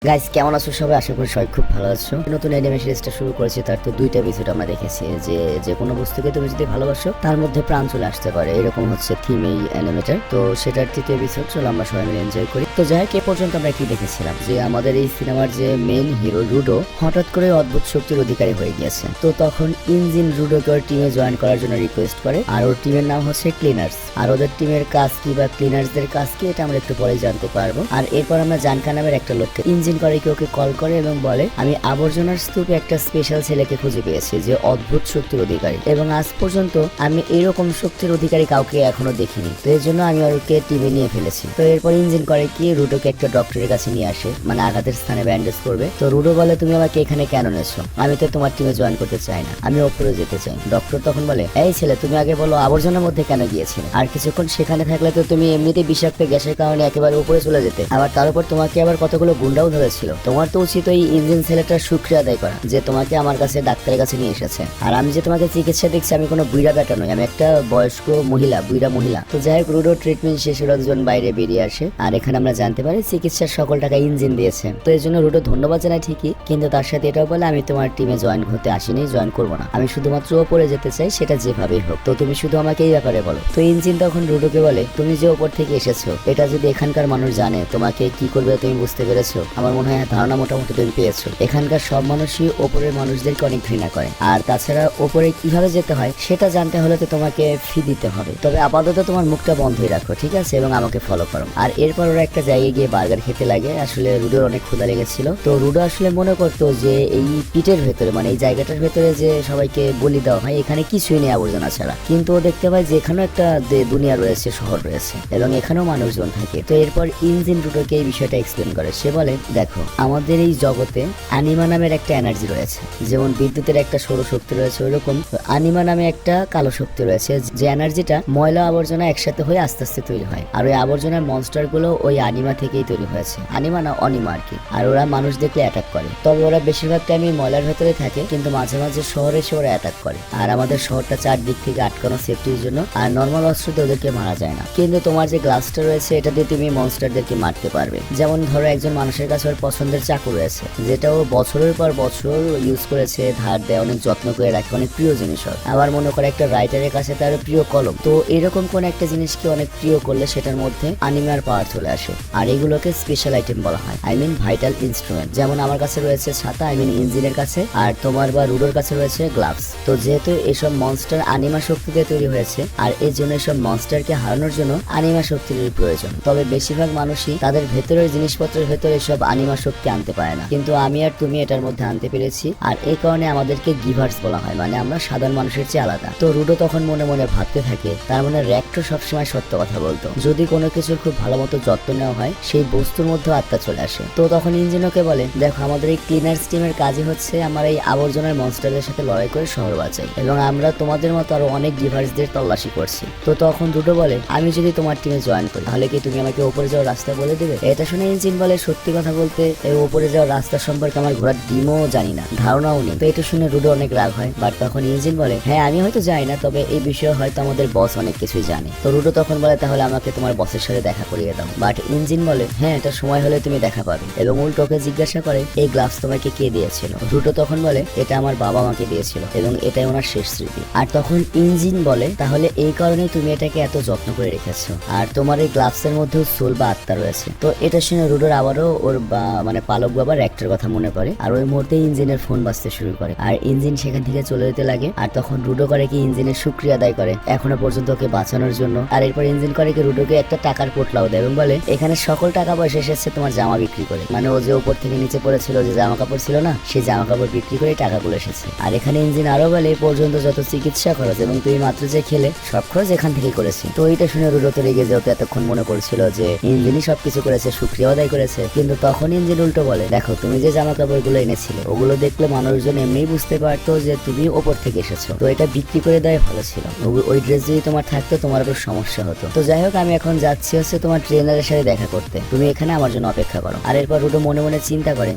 Guys কেমন আছো সবাই? আশা করি সবাই খুব ভালো আছো। নতুন অ্যানিমে সিরিজটা শুরু করেছি, তার তো দুইটা এপিসোড আমরা দেখেছি। যে কোনো বস্তুকে তুমি যদি ভালোবাসো তার মধ্যে প্রাণ চলে আসতে পারে, এরকম হচ্ছে থিম এই অ্যানিমেটার। তো সেটার তৃতীয় এপিসোড, চলো আমরা সবাই মিলে এনজয় করি। তো যাই হোক, এ পর্যন্ত আমরা কি দেখেছিলাম যে আমাদের এই সিনেমার যে মেইন হিরো রুডো হঠাৎ করে অদ্ভুত শক্তির অধিকারী হয়ে গিয়েছে। তো তখন ইঞ্জিন রুডোকে ওর টিমে জয়েন করার জন্য রিকোয়েস্ট করে, আর ওর টিমের নাম হচ্ছে ক্লিনার্স। আর ওদের টিমের কাজ কি বা ক্লিনার্সদের কাজ কি, এটা আমরা একটু পরে জানতে পারবো। আর এরপর আমরা জানকা নামের একটা লোককে ইঞ্জিন করে কি ওকে কল করে এবং বলে, আমি আবর্জনার স্তূপে একটা স্পেশাল ছেলেকে খুঁজে পেয়েছি যে অদ্ভুত শক্তির অধিকারী, এবং আজ পর্যন্ত আমি এরকম শক্তির অধিকারী কাউকে এখনো দেখিনি। তো এর জন্য আমি ওকে টিমে নিয়ে ফেলেছি। তো এরপর ইঞ্জিন করে কি রুডোকে একটা ডক্টরের কাছে নিয়ে আসে, মানে আঘাতের স্থানে ব্যান্ডেজ করবে। তো রুডো বলে, তুমি আমাকে এখানে কেন নেছো? আমি তো তোমার টিমে জয়েন করতে চাই না, আমি ওপরে যেতে চাই। ডক্টর তখন বলে, এই ছেলে, তুমি আগে বলো আবর্জনার মধ্যে কেন গিয়েছিলে? আর কিছুক্ষণ সেখানে থাকলে তো তুমি এমনিতেই বিষাক্ত গ্যাসের কারণে একেবারে উপরে চলে যেতে, আবার তার উপর তোমাকে আবার কতগুলো গুন্ডাও ধরেছিল। তোমার তো উচিত ওই ইঞ্জিন ছেলেটার শুকরিয়া আদায় করা যে তোমাকে আমার কাছে ডাক্তারের কাছে নিয়ে এসেছে। আর আমি যে তোমাকে চিকিৎসা দেখছি, আমি কোনো বুইড়া বেটা নই, আমি একটা বয়স্ক মহিলা, বুইড়া মহিলা। তো যাই হোক, রুডো ট্রিটমেন্ট শেষে একজন বাইরে বেরিয়ে আসে, আর এখানে আমরা জানতে পারি চিকিৎসার সকল টাকা ইঞ্জিন দিয়েছে। তো এর জন্য রুডো ধন্যবাদ জানায় ঠিকই, কিন্তু তার সাথে এটাও বলে, আমি তোমার টিমে জয়েন হতে আসিনি, জয়েন করবো না, আমি শুধুমাত্র ওপরে যেতে চাই, সেটা যেভাবেই হোক। তো তুমি শুধু আমাকে এই ব্যাপারে বলো। তো ইঞ্জিন তখন রুডোকে বলে, তুমি যে ওপর থেকে এসেছো, এটা যদি এখানকার মানুষ জানে তোমাকে কি করবে তুমি বুঝতে পেরেছো? আমার মনে হয় ধারণা মোটামুটি তুমি পেয়েছো। এখানকার সব মানুষই ওপরের মানুষদেরকে অনেক ঘৃণা করে, আর তাছাড়া ওপরে কিভাবে যেতে হয় সেটা জানতে হলে তো তোমাকে ফি দিতে হবে। তবে আপাতত তোমার মুখটা বন্ধই রাখো, ঠিক আছে, এবং আমাকে ফলো করো। আর এরপর ওরা একটা জায়গায় গিয়ে বার্গার খেতে লাগে। আসলে রুডোর অনেক ক্ষুধা লেগেছিল। তো রুডো আসলে মনে করতো যে এই পিটের ভেতরে, মানে এই জায়গাটার ভেতরে যে সবাইকে বলি দেওয়া হয়, এখানে কিছুই নেই আবর্জনা ছাড়া। কিন্তু ও দেখতে পায় যে এখানেও একটা দুনিয়া রয়েছে, শহর রয়েছে, এবং এখানেও মানুষজন থাকে। তো এরপর ইঞ্জিন রুডোকে এই বিষয়টা এক্সপ্লেন করে। সে বলে, দেখো, আমাদের এই জগতে আনিমা নামের একটা এনার্জি রয়েছে, যেমন বিদ্যুতের একটা সৌরশক্তি রয়েছে, ওইরকম আনিমা নামে একটা কালো শক্তি রয়েছে, যে এনার্জিটা ময়লা আবর্জনা একসাথে হয়ে আস্তে আস্তে তৈরি হয়। আর ওই আবর্জনার মনস্টার গুলো ওই আনিমা থেকেই তৈরি হয়েছে, আনিমা না অনিমা আর কি। আর ওরা মানুষ দেখলে অ্যাটাক করে, তবে ওরা বেশিরভাগ টাইমই ময়লার ভেতরে থাকে, কিন্তু মাঝে মাঝে শহরে এসে ওরা অ্যাটাক করে। আর আমাদের শহরটা চারদিক থেকে আটকানো সেফটির জন্য, আর নর্মাল অস্ত্র দিয়ে ওদেরকে মারা যায় না। কিন্তু তোমার যে গ্লাসটা রয়েছে, এটা দিয়ে তুমি মনস্টারদেরকে মারতে পারবে। যেমন ধরো, একজন মানুষের কাছে ওর পছন্দের চাকু রয়েছে, যেটা ও বছরের পর বছর ইউজ করেছে, ধার দেয়, অনেক যত্ন করে রাখে, অনেক প্রিয় জিনিস হয়। আবার মনে করে একটা রাইটারের কাছে তার প্রিয় কলম। তো এরকম কোন একটা জিনিসকে অনেক প্রিয় করলে সেটার মধ্যে আনিমার পাওয়ার চলে আসে, আর এগুলোকে স্পেশাল আইটেম বলা হয়, আই মিন ভাইটাল ইনস্ট্রুমেন্ট। যেমন আমার কাছে রয়েছে ছাতা, আই মিন ইঞ্জিনের কাছে, আর তোমার বা রুডোর কাছে রয়েছে গ্লাভস। তো যেহেতু এসব মনস্টার আনিমা শক্তি দিয়ে তৈরি হয়েছে, আর এর জন্য এসব মনস্টারকে হারানোর জন্য আনিমা শক্তির প্রয়োজন। তবে বেশিরভাগ মানুষই তাদের ভেতরের জিনিসপত্রের ভেতরে সব আনিমা শক্তি আনতে পারে না, কিন্তু আমি আর তুমি এটার মধ্যে আনতে পেরেছি। আর এই কারণে আমাদেরকে গিভার্স বলা হয়, মানে আমরা সাধারণ মানুষের চেয়ে আলাদা। তো রুডো তখন মনে মনে ভাবতে থাকে, তার মানে র্যাক্টো সবসময় সত্য কথা বলতো, যদি কোনো কিছুর খুব ভালো মতো যত্ন নেওয়া হয়, সেই বস্তুর মধ্যে আত্মা চলে আসে। তো তখন ইঞ্জিনকে বলে, দেখো, আমাদের এই ক্লিনার্স টিমের কাজই হচ্ছে আমার এই আবর্জনার মনস্টারদের সাথে লড়াই করে শহর বাঁচাই, এবং আমরা তোমাদের মতো আরো অনেক গিভার্সদের তল্লাশি করছি। তো তখন রুডো বলে, আমি যদি তোমার টিমে জয়েন করি, তাহলে কি তুমি আমাকে উপরে যাওয়ার রাস্তা বলে দেবে? এটা শুনে ইঞ্জিন বলে, সত্যি কথা বলতে এই উপরে যাওয়ার রাস্তা সম্পর্কে আমার ঘোড়ার ডিমও জানি না, ধারণাও নেই। তো এটা শুনে রুডো অনেক রাগ হয়। বাট তখন ইঞ্জিন বলে, হ্যাঁ, আমি হয়তো যাই না, তবে এই বিষয়ে হয়তো আমাদের বস অনেক কিছুই জানে। তো রুডো তখন বলে, তাহলে আমাকে তোমার বসের সাথে দেখা করিয়ে দাও। বাট ইঞ্জিন বলে, হ্যাঁ, এটা সময় হলে তুমি দেখা পাবে, এবং উল্টোকে জিজ্ঞাসা করে, এই গ্লাভস তোমাকে কে দিয়েছিল? রুডো তখন বলে, এটা আমার বাবা আমাকে দিয়েছিল, এবং এটাই ওনার শেষ স্মৃতি। আর তখন ইঞ্জিন বলে, তাহলে এই কারণে তুমি এটাকে এত যত্ন করে রেখেছো, আর তোমার এই গ্লাভসের মধ্যেও সোল বা আত্মা রয়েছে। তো এটা শুনে রুডোর আবারও ওর মানে পালক বাবার র্যাক্টের কথা মনে পড়ে, আর ওই মুহূর্তে ইঞ্জিনের ফোন বাজতে শুরু করে, আর ইঞ্জিন সেখান থেকে চলে যেতে লাগে। আর তখন রুডো করে কি ইঞ্জিনের শুকরিয়া আদায় করে এখনো পর্যন্ত ওকে বাঁচানোর জন্য। আর এরপর ইঞ্জিন করে কি রুডোকে একটা টাকার পোটলাও দেয়, এবং বলে, এখানে সকল টাকা পয়সা এসেছে তোমার জামা বিক্রি করে, মানে ও যে উপর থেকে নিচে পড়েছিল, যে জামা কাপড় ছিল না, সেই জামা কাপড় বিক্রি করে টাকাগুলো এসেছে। আর এখানে ইঞ্জিন আরো বলে, এই পর্যন্ত যত চিকিৎসা খরচ এবং তুমি মাত্র যে খেলে, সব খরচ এখান থেকে করেছি। তো এটা শুনে রুডো তো রেগে যেহেতু এতক্ষণ মনে করছিল যে ইঞ্জিনই সবকিছু করেছে, শুকরিয়া আদায় করেছে, কিন্তু তখন ইঞ্জিন উল্টো বলে, দেখো, তুমি যে জামা কাপড় গুলো এনেছিলে, ওগুলো দেখলে মানুষজন এমনিই বুঝতে পারতো যে তুমি ওপর থেকে এসেছো, রেখেছো, তো এটা বিক্রি করে দেওয়াই ভালো ছিল। ওই ড্রেস যদি তোমার থাকতো তোমার আরো সমস্যা হতো। তো যাই হোক, আমি এখন যাচ্ছি হচ্ছে তোমার ট্রেনারের সাথে দেখা করতে, তুমি এখানে আমার জন্য অপেক্ষা করো। আর এরপর রুডো মনে মনে চিন্তা করে,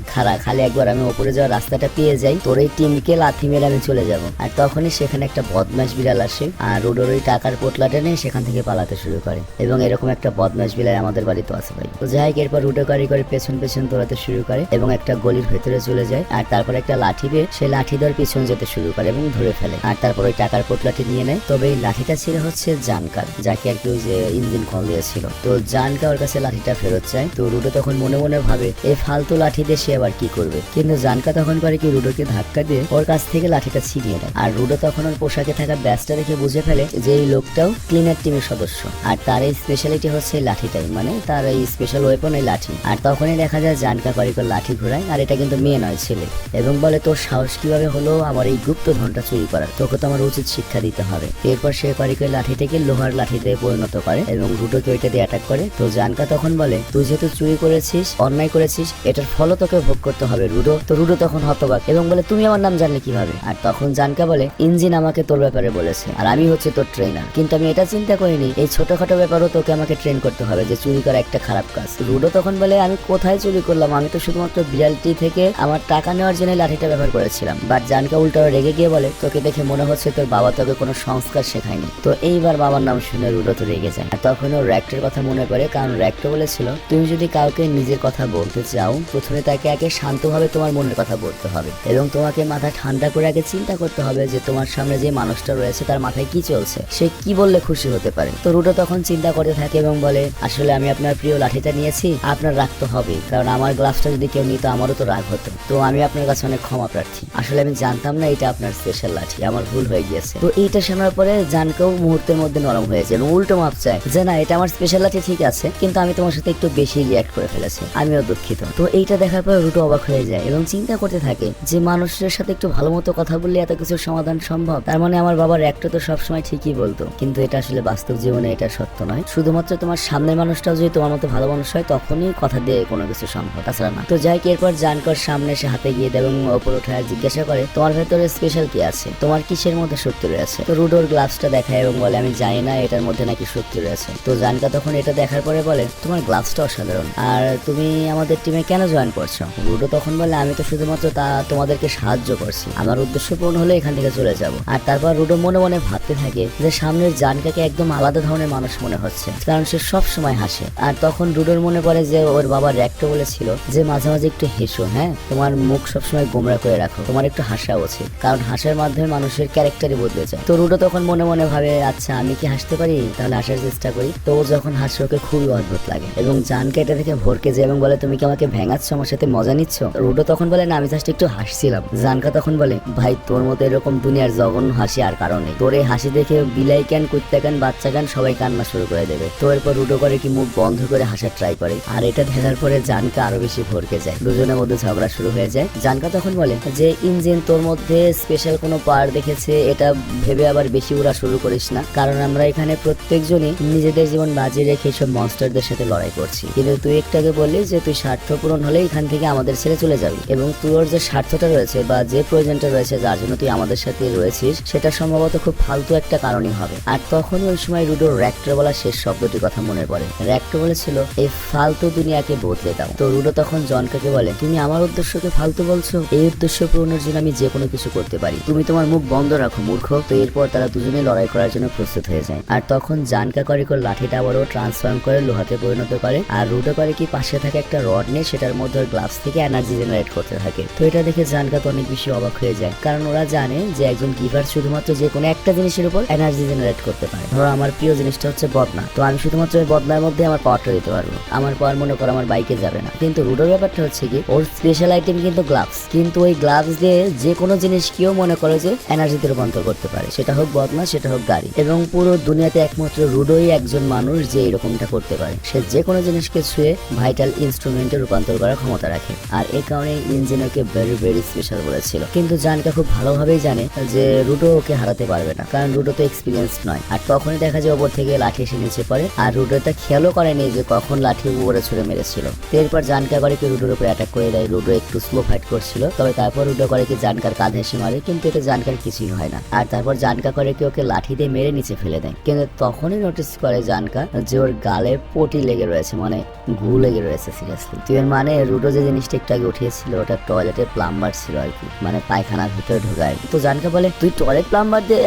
খালি একবার আমি উপরে যাওয়ার রাস্তাটা পেয়ে যাই, তোর এই টিমকে লাথি মেরে আমি চলে যাব। আর তখনই সেখানে একটা বদমাশ বিড়াল আসে, আর রুডোর ওই টাকার পোটলাটা নিয়ে সেখান থেকে পালাতে শুরু করে। এবং এরকম একটা বদমাশ বিড়াল আমাদের বাড়িতে আছে ভাই। তো যাই হোক, এরপর রুডো গাড়ি করে পেছন পেছন দৌড়াতে শুরু করে এবং একটা গলির ভেতরে চলে যায়। আর তারপর একটা লাঠি পেয়ে সে লাঠি ধরে পিছন যেতে শুরু করে এবং ধরে ফেলে। আর তারপর ওই টাকার পোটলাটি নিয়ে নেয়। তবে এই লাঠিটা ছিল হচ্ছে জানকার, যাকে আর কি ওই যে ইঞ্জিন কল দিয়েছিল। তো জানকা ওর কাছে লাঠিটা ফেরত চায়। তো রুডো তখন মনে মনে ভাবে এই ফালতু লাঠি দিয়ে সে আবার কি করবে, কিন্তু জানকা তখন করে কি রুডোকে ধাক্কা দিয়ে ওর কাছ থেকে লাঠিটা ছিনিয়ে নেয়। আর রুডো তখন ওর পোশাকে থাকা ব্যাচটা দেখে বুঝে ফেলে যে এই লোকটাও ক্লিনার টিমের সদস্য, আর তার এই স্পেশালিটি হচ্ছে এই লাঠিটাই, মানে তার এই স্পেশাল ওয়েপন এই লাঠি। আর তখনই দেখা যায় জানকা করিকর লাঠি ঘোরায়, আর এটা কিন্তু মেয়ে নয় ছেলে, এবং বলে তোর সাহস কিভাবে হলো আমার এই গুপ্ত ধনটা চুরি করার, তোকে তো আমার উচিত শিক্ষা দিতে হবে। এরপর সে করিকর লাঠিটাকে লোহার লাঠিতে পরিণত করে এবং রুডোকে ওইটা দিয়ে অ্যাটাক করে। তো জানকা তখন বলে তুই যেহেতু চুরি করেছিস, অন্যায় করেছিস, এটার ফলও তোকে ভোগ করতে হবে রুডো। তো রুডো তখন হতবাক এবং বলে তুমি আমার নাম জানলে কিভাবে? আর তখন জানকা বলে ইঞ্জিন আমাকে তোর ব্যাপারে বলেছে, আর আমি হচ্ছে তোর ট্রেনার, কিন্তু আমি এটা চিন্তা করিনি এই ছোটখাটো ব্যাপারও তোকে আমাকে ট্রেন করতে হবে যে চুরি করা একটা খারাপ কাজ। রুডো তখন বলে আমি কোথায় চুরি করলাম, আমি তো শুধুমাত্র বিড়ালটি থেকে আমার টাকা নেওয়ার জন্য লাঠিটা ব্যবহার করেছিলাম। বাট জানকা উল্টো রেগে গিয়ে বলে তোকে দেখে মনে হচ্ছে তোর বাবা তোকে কোনো সংস্কার শেখায়নি। তো এইবার বাবার নাম শুনে রুডো তো রেগে যায়। আর তখন ও র্যাক্টের কথা মনে করে, কারণ র্যাক্টো বলেছিল তুমি যদি কাউকে নিজের কথা বলতে চাও প্রথমে তাকে আগে শান্তভাবে তোমার মনের কথা বলতে হবে এবং তোমাকে মাথা ঠান্ডা করে আগে চিন্তা করতে হবে যে তোমার সামনে যে মানুষটা রয়েছে তার মাথায় কি চলছে, সে কি বললে খুশি হতে পারে। তো রুডো তখন চিন্তা করতে থাকে এবং বলে আসলে আমি আপনার প্রিয় লাঠিটা নিয়েছি, আপনার রাগ তো হবে, কারণ আমার গ্লাভসটা যদি কেউ নিত আমারও তো রাগ হতো। তো আমি আপনার কাছে অনেক ক্ষমা প্রার্থী, আসলে আমি জানতাম না এটা আপনার স্পেশাল লাঠি, আমার ভুল হয়ে গিয়েছে। তো এইটা শোনার পরে জানকেও মুহূর্তের মধ্যে নরম হয়েছে এবং উল্টো মাপ চায় যে না এটা আমার স্পেশাল লাঠি ঠিক আছে, কিন্তু আমি তোমার সাথে একটু বেশি রিঅ্যাক্ট করে ফেলেছি, আমিও দুঃখিত। তো এইটা দেখার পর রুডো অবাক হয়ে যায় এবং চিন্তা করতে থাকে যে মানুষের সাথে একটু ভালো মতো কথা বললে এত কিছুর সমাধান সম্ভব। তার মানে আমার বাবার একটা তো সবসময় ঠিকই বলতো, কিন্তু এটা আসলে বাস্তব জীবনে এটা সত্য নয়। শুধুমাত্র তোমার সামনের মানুষটাও যদি তোমার মতো ভালো মানুষ হয় তখনই কথা দিয়ে কোনো কিছু সম্ভব, তাছাড়া না। তো যাই এরপর জানকর সামনে সে হাতে গিয়ে দেয় এবং ওপর উঠে জিজ্ঞাসা করে তোমার ভেতরে স্পেশাল কি আছে, তোমার কিসের মধ্যে শক্তি রয়েছে? তো রুডোর গ্লাভসটা দেখায় এবং বলে আমি জানি না এটার মধ্যে নাকি শক্তি রয়েছে। তো জানকা তখন এটা দেখার পরে বলে তোমার গ্লাভসটা অসাধারণ, আর তুমি আমাদের টিমে কেন জয়েন করছো? রুডো তখন বলে আমি তো শুধুমাত্র তোমাদেরকে সাহায্য করছি, আমার উদ্দেশ্য পূর্ণ হলে এখান থেকে চলে যাব। আর তারপর রুডো মনে মনে ভাবতে থাকে যে সামনের জানকাকে একদম আলাদা ধরনের মানুষ মনে হচ্ছে, কারণ সে সব সময় হাসে। আর তখন রুডোর মনে পড়ে যে ওর বাবা র্যাক্টো বলেছিল যে মাঝে মাঝে একটু হেসো, হ্যাঁ তোমার মুখ সবসময় গোমরা করে রাখো, তোমার একটু হাসা উচিত, কারণ হাসার মাধ্যমে মানুষের ক্যারেক্টারই বদলে যায়। তো রুডো তখন মনে মনে ভাবে আচ্ছা আমি কি হাসতে পারি, তাহলে হাসার চেষ্টা করি। তো ও যখন হাসে ওকে খুবই অদ্ভুত লাগে এবং জানকা এটা দেখে ভরকে যায় এবং বলে তুমি কি আমাকে ভেঙাচ্ছ, আমার সাথে মজা নিচ্ছ? রুডো তখন বলে না আমি জাস্ট একটু হাসছিলাম। জানকা তখন বলে ভাই তোর মতো এরকম দুনিয়ার জঘন্য হাসি আর কারণে, তোর এই হাসি দেখে বিলাই ক্যান, কুত্তা ক্যান, বাচ্চা ক্যান সবাই কান্না শুরু করে দেবে। তো এরপর রুডো করে কি মুখ বন্ধ করে হাসার ট্রাই করে, আর এটা দেখার পরে জানকা আরো বেশি ভরকে যায়, দুজনের মধ্যে ঝগড়া শুরু হয়ে যায়। জানকা তখন বলে যে ইঞ্জিন তোর মধ্যে স্পেশাল কোনো পাওয়ার দেখেছে এটা ভেবে আবার বেশি উড়া শুরু করিস না, কারণ আমরা এখানে প্রত্যেকজনই নিজেদের জীবন বাজি রেখে সব মনস্টারদের সাথে লড়াই করছি, কিন্তু তুই একটাকে বললি যে তুই স্বার্থ পূরণ হলে এখান থেকে আমাদের ছেড়ে চলে যাবি, এবং তোর যে স্বার্থটা রয়েছে বা যে প্রয়োজনটা রয়েছে যার জন্য তুই আমাদের সাথে রয়েছিস সেটা সম্ভবত খুব ফালতু একটা কারণই হবে। আর তখনই ওই সময় রুডো র্যাক্টো বলা শেষ শব্দটির কথা মনে পড়ে। র্যাক্টো বলেছিল এই ফালতু দুনিয়াকে বদলে দাও। তো রুডো তখন জনকাকে বলে তুমি আমার উদ্দেশ্যকে ফালতু বলছো, এই উদ্দেশ্য পূরণের জন্য আমি যে কোনো কিছু করতে পারি, তুমি তোমার মুখ বন্ধ রাখো মূর্খ। তো এরপর তারা দুজনে লড়াই করার জন্য প্রস্তুত হয়ে যায়। আর তখন জানকা করিকর লাঠিটা আবারও ট্রান্সফর্ম করে লোহাতে পরিণত করে, আর রুডো করে কি পাশে থাকে একটা রড নিয়ে সেটার মধ্যে গ্লাভস থেকে এনার্জি জেনারেট করতে থাকে। তো এটা দেখে জানকা তো অনেক বেশি অবাক হয়ে যায়, কারণ ওরা জানে যে একজন গিভার শুধুমাত্র যে কোনো একটা জিনিসের উপর এনার্জি জেনারেট করতে পারে। ধরো আমার প্রিয় জিনিসটা হচ্ছে বদনা, তো আমি শুধুমাত্র ওই বদনার মধ্যে আমার পাওয়ারটা দিতে পারবো, আমার পাওয়ার মনে করো আমার বাইকে যাবে না। কিন্তু রুডোর ব্যাপারটা হচ্ছে কি ওর স্পেশাল আইটেম কিন্তু গ্লাভস, কিন্তু ওই গ্লাভস দিয়ে যে কোনো জিনিস কেউ মনে করে যে এনার্জিতে রূপান্তর করতে পারে, সেটা হোক বদনা সেটা হোক গাড়ি, এবং পুরো দুনিয়াতে একমাত্র রুডোই একজন মানুষ যে এরকমটা করতে পারে। সে যে কোনো জিনিসকে ছুঁয়ে ভাইটাল ইনস্ট্রুমেন্টে রূপান্তর করার ক্ষমতা রাখে, আর এই কারণে engine okay very very special বলেছিল। কিন্তু জানকা খুব ভালোভাবেই জানে যে রুডো ওকে হারাতে পারবে না, কারণ রুডো তো এক্সপিরিয়েন্স নয়। আর তখনই দেখা যায় ওপর থেকে লাঠি এসে নিচে পড়ে, আর রুডো এটা খেয়ালও করেনি যে কখন লাঠি উপরে ছুড়ে মেরেছিল। এরপর জানকা করে কি রুডোর উপরে অ্যাটাক করে দেয়। রুডো একটু স্লো ফাইট করছিল, তবে তারপর রুডো করে কি জানকার কাঁধে এসে মারে, কিন্তু এটা জানকা জানকার কিছুই হয় না। আর তারপর জানকা করে কি ওকে লাঠি দিয়ে মেরে নিচে ফেলে দেয়, কিন্তু তখনই নোটিস করে জানকা যে ওর গালে পটি লেগে রয়েছে, মানে ঘু লেগে রয়েছে সিরিয়াসলি। তুই এর মানে রুডো যে জিনিসটা একটু আগে উঠিয়েছিল ওটা টয়লেটের প্লাম্বার ছিল আর কি, মানে পায়খানার ভিতরে ঢোকায়। তো জানকা বলে তুই টয়লেট প্লাম্বার দিয়ে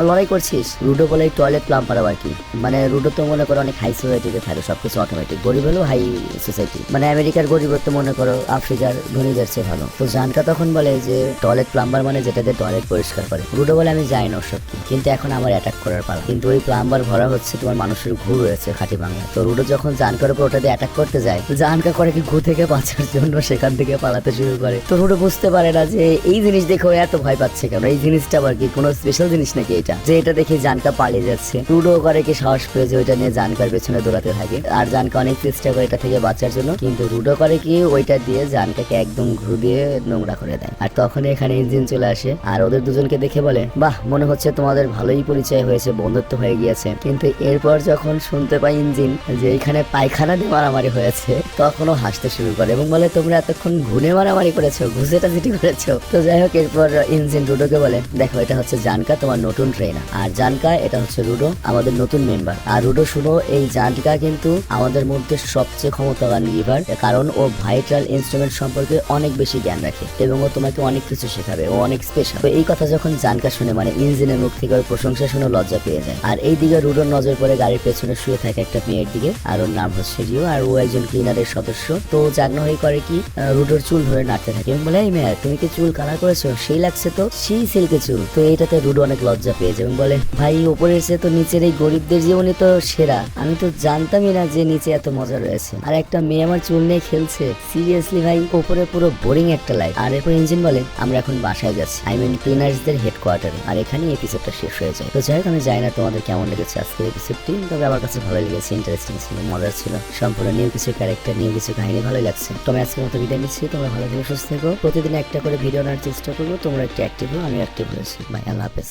লড়াই করছিস? রুডো বলে টয়লেট প্লাম্বার আবার কি? মানে রুডো তো মনে করো অনেক হাই সোসাইটিতে থাকে, সবকিছু অটোমেটিক, গরিব হলেও হাই সোসাইটি, মানে আমেরিকার গরিব তো মনে করো আফ্রিকার ধনীদের চেয়ে ভালো। তো জানকা তখন বলে যে টয়লেট প্লাম্বার মানে যেটাতে টয়লেট পরিষ্কার করে। রুডো বলে আমি যাই না ওসব কি, কিন্তু এখন আমার অ্যাটাক করার পালা, কিন্তু ওই প্লাম্বার ভরা হচ্ছে তোমার মানুষের ঘু রয়েছে খাঁটি বাংলা। তো রুডো যখন জানকার উপর ওটা দিয়ে অ্যাটাক করতে যায়, জানকা করে কি ঘু থেকে বাঁচার জন্য সেখান থেকে পালাতে শুরু করে। তো রুডো বুঝতে পারে না যে এই জিনিস দেখে ও এত ভয় পাচ্ছে কেন, এই জিনিসটা আবার কি কোনো স্পেশাল জিনিস নাকি এটা, যে এটা দেখে জানকা পালিয়ে যাচ্ছে। রুডো করে কি সাহস পেয়ে যে ওইটা নিয়ে জানকার পেছনে দৌড়াতে থাকে, আর জানকা অনেক চেষ্টা করে এটা থেকে বাঁচার জন্য, কিন্তু রুডো করে কি ওইটা দিয়ে জানকাকে একদম ঘু দিয়ে নোংরা করে দেয়। আর তখন এখানে ইঞ্জিন চলে আসে আর ওদের দুজনকে দেখে বলে বাহ, মনে হচ্ছে তোমাদের ভালোই পরিচয় হয়েছে, বন্ধুত্ব হয়ে গিয়েছে। কিন্তু এরপর যখন শুনতে পাই ইঞ্জিন যে এখানে পায়খানা দিয়ে মারামারি হয়েছে, তখনও হাসতে শুরু করে এবং বলে তোমরা এতক্ষণ ঘুনে মারামারি করেছো, ঘুষেটা যেটি করেছো। তো যাই হোক, এরপর ইঞ্জিন রুডোকে বলে দেখো এটা হচ্ছে জানকা, তোমার নতুন ট্রেনার, আর জানকা এটা হচ্ছে রুডো, আমাদের নতুন মেম্বার। আর রুডো শুনো, এই জানকা কিন্তু আমাদের মধ্যে সবচেয়ে ক্ষমতাবান লিভার, কারণ ও ভাইটাল ইনস্ট্রুমেন্ট সম্পর্কে অনেক বেশি জ্ঞান রাখে এবং ও তোমাকে অনেক কিছু শেখাবে, ও অনেক স্পেশাল। তো এই কথা যখন জানকা শুনে, মানে ইঞ্জিনের মুখ থেকে ওর প্রশংসা শুনে লজ্জা পেয়ে যায়। আর এই দিকে রুডোর নজর পড়ে গাড়ির পেছনে শুয়ে থাকে একটা মেয়ের দিকে, আর ওর নাম হচ্ছে রিও, আর ও একজন ক্লিনারের সদস্য। তো জাগ্ন হয়ে করে কি রুডোর চুল ধরে নাড়তে থাকে এবং বলে এই মেয়ে তুমি কি চুল কালার করেছো, সেই লাগছে তো, সেই সিল্কে চুল। তো এইটাতে রুডো অনেক লজ্জা পেয়ে যায় এবং বলে ভাই উপরের চেয়ে তো নিচের এই গরিবদের জীবনে তো সেরা, আমি তো জানতামই না যে নিচে এত মজা রয়েছে, আর একটা মেয়ে আমার চুল নিয়ে খেলছে, সিরিয়াসলি ভাই উপরে পুরো বোরিং একটা লাইফ। আর এরপর ইঞ্জিন বলে আমরা এখন বাসায় যাচ্ছি, আই মিন ক্লিনার্সদের হেডকোয়ার্টারে, আর এখানে এপিসোডটা শেষ হয়ে যায়। তো যাই হোক, আমি জানি না তোমাদের কেমন লেগেছে আজকের এপিসোডটি, তবে আমার কাছে ভালো লেগেছে, ইন্টারেস্টিং ছিল, মজার ছিল, সম্পূর্ণ নিউ কিছু ক্যারেক্টার, নিউ কিছু কাহিনী, ভালো লাগছে। তো আমি আজকের মতো বিদায় নিচ্ছি, তোমরা ভালো থেকে সুস্থ থেকো, প্রতিদিন একটা করে ভিডিও আনার চেষ্টা করবো, তোমরা একটু অ্যাক্টিভ হো, আমি অ্যাক্টিভ হয়েছি। বাই, আল্লাহ হাফেজ।